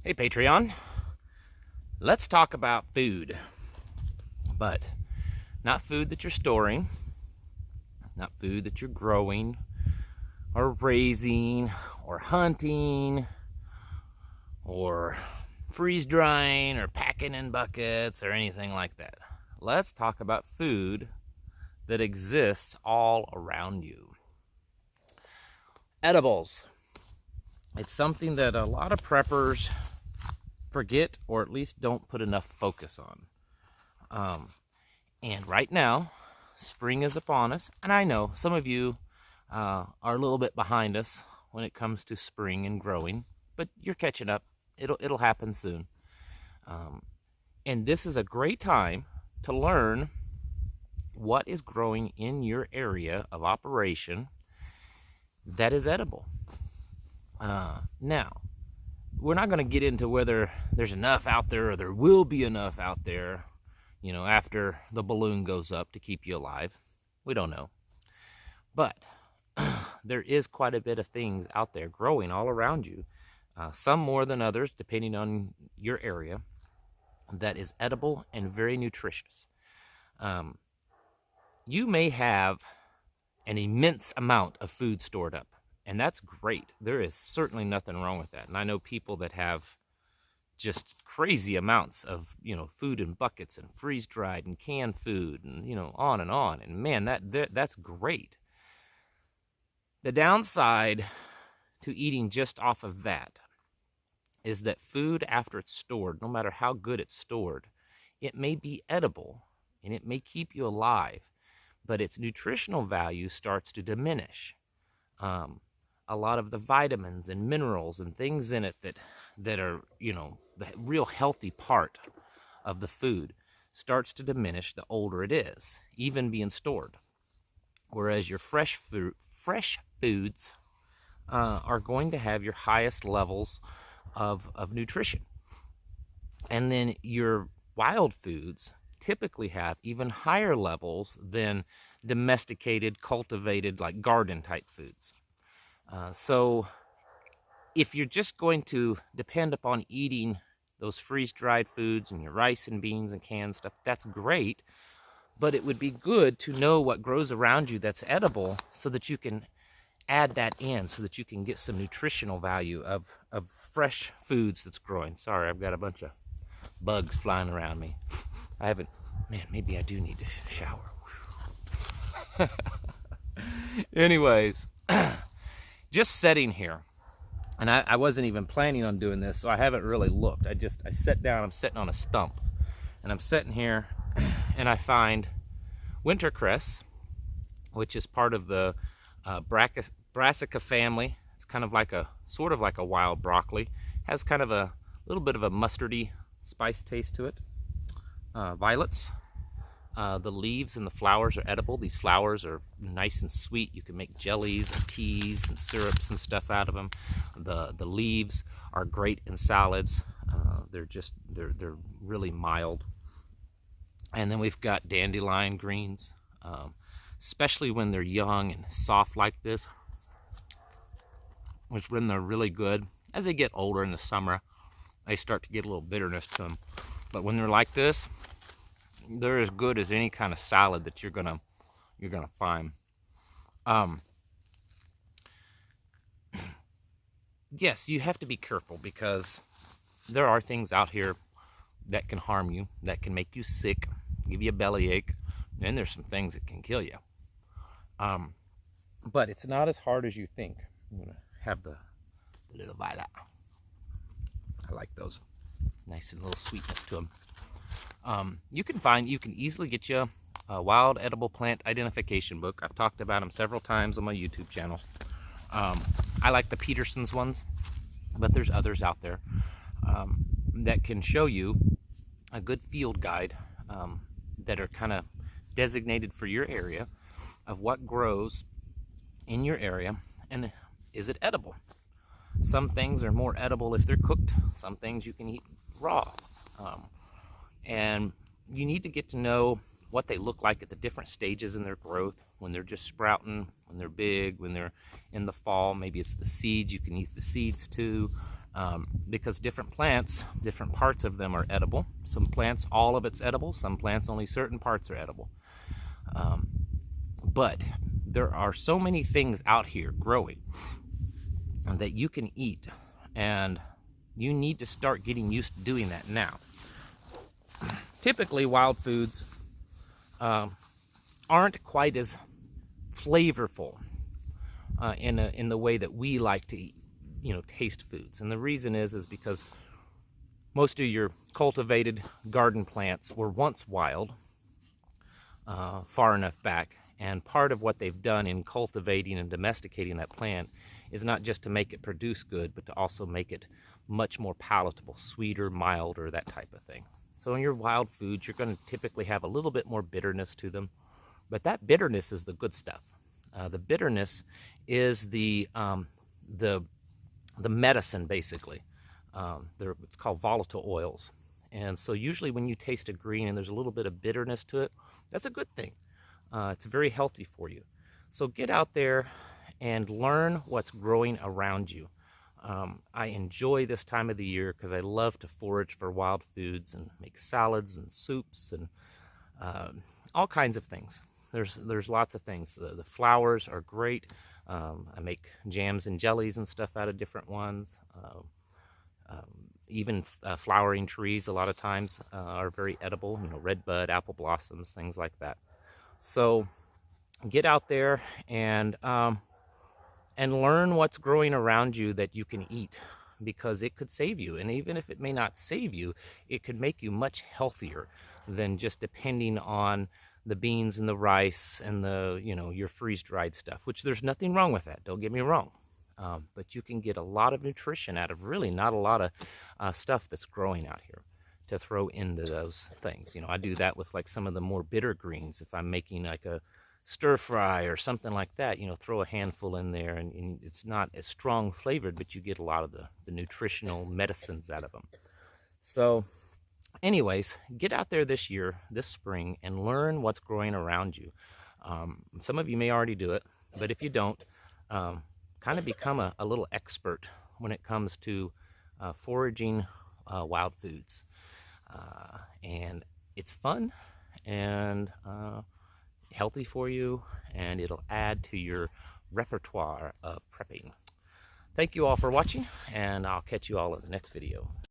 Hey Patreon, let's talk about food, but not food that you're storing, not food that you're growing or raising or hunting or freeze drying or packing in buckets or anything like that. Let's talk about food that exists all around you. Edibles. It's something that a lot of preppers forget, or at least don't put enough focus on. And right now, spring is upon us, and I know some of you are a little bit behind us when it comes to spring and growing, but you're catching up. It'll happen soon. And this is a great time to learn what is growing in your area of operation that is edible. Now, we're not going to get into whether there's enough out there or there will be enough out there, after the balloon goes up to keep you alive. We don't know. But there is quite a bit of things out there growing all around you, some more than others, depending on your area, that is edible and very nutritious. You may have an immense amount of food stored up, and that's great. There is certainly nothing wrong with that. And I know people that have just crazy amounts of, food in buckets and freeze-dried and canned food and, on and on. And man, that's great. The downside to eating just off of that is that food, after it's stored, no matter how good it's stored, it may be edible and it may keep you alive, but its nutritional value starts to diminish. A lot of the vitamins and minerals and things in it that are, the real healthy part of the food starts to diminish the older it is, even being stored. Whereas your fresh foods are going to have your highest levels of nutrition. And then your wild foods typically have even higher levels than domesticated, cultivated, like garden type foods. So if you're just going to depend upon eating those freeze-dried foods and your rice and beans and canned stuff, that's great, but it would be good to know what grows around you that's edible so that you can add that in, so that you can get some nutritional value of fresh foods that's growing. Sorry, I've got a bunch of bugs flying around me. Maybe I do need to shower. Anyways, just sitting here, and I wasn't even planning on doing this, so I haven't really looked. I sat down, I'm sitting on a stump, and I'm sitting here, and I find wintercress, which is part of the brassica family. It's kind of sort of like a wild broccoli. Has kind of a little bit of a mustardy spice taste to it. Violets. The leaves and the flowers are edible. These flowers are nice and sweet. You can make jellies and teas and syrups and stuff out of them. The leaves are great in salads. They're really mild. And then we've got dandelion greens, especially when they're young and soft like this, which when they're really good. As they get older in the summer, they start to get a little bitterness to them. But when they're like this, they're as good as any kind of salad that you're gonna find. Yes, you have to be careful because there are things out here that can harm you, that can make you sick, give you a bellyache, and there's some things that can kill you. But it's not as hard as you think. I'm gonna have the little violet. I like those. Nice and little sweetness to them. You can easily get you a wild edible plant identification book. I've talked about them several times on my YouTube channel. I like the Peterson's ones, but there's others out there that can show you a good field guide that are kind of designated for your area of what grows in your area and is it edible. Some things are more edible if they're cooked. Some things you can eat raw. And you need to get to know what they look like at the different stages in their growth, when they're just sprouting, when they're big, when they're in the fall. Maybe it's the seeds. You can eat the seeds too. because different plants, different parts of them are edible. Some plants, all of it's edible. Some plants, only certain parts are edible. But there are so many things out here growing that you can eat, and you need to start getting used to doing that now. Typically, wild foods aren't quite as flavorful in the way that we like to eat, taste foods. And the reason is because most of your cultivated garden plants were once wild, far enough back. And part of what they've done in cultivating and domesticating that plant is not just to make it produce good, but to also make it much more palatable, sweeter, milder, that type of thing. So in your wild foods, you're going to typically have a little bit more bitterness to them, but that bitterness is the good stuff. The bitterness is the medicine, basically. It's called volatile oils. And so usually when you taste a green and there's a little bit of bitterness to it, that's a good thing. It's very healthy for you. So get out there and learn what's growing around you. I enjoy this time of the year because I love to forage for wild foods and make salads and soups and all kinds of things. There's lots of things. The flowers are great. I make jams and jellies and stuff out of different ones. Even flowering trees a lot of times are very edible, red bud, apple blossoms, things like that. So get out there and learn what's growing around you that you can eat, because it could save you. And even if it may not save you, it could make you much healthier than just depending on the beans and the rice and your freeze-dried stuff, which there's nothing wrong with that. Don't get me wrong. But you can get a lot of nutrition out of really not a lot of stuff that's growing out here to throw into those things. I do that with like some of the more bitter greens. If I'm making like a stir fry or something like that, throw a handful in there, and it's not as strong flavored, but you get a lot of the nutritional medicines out of them. So anyways, get out there this spring, and learn what's growing around you. Some of you may already do it, but if you don't, kind of become a little expert when it comes to foraging wild foods. And it's fun and healthy for you, and it'll add to your repertoire of prepping. Thank you all for watching, and I'll catch you all in the next video.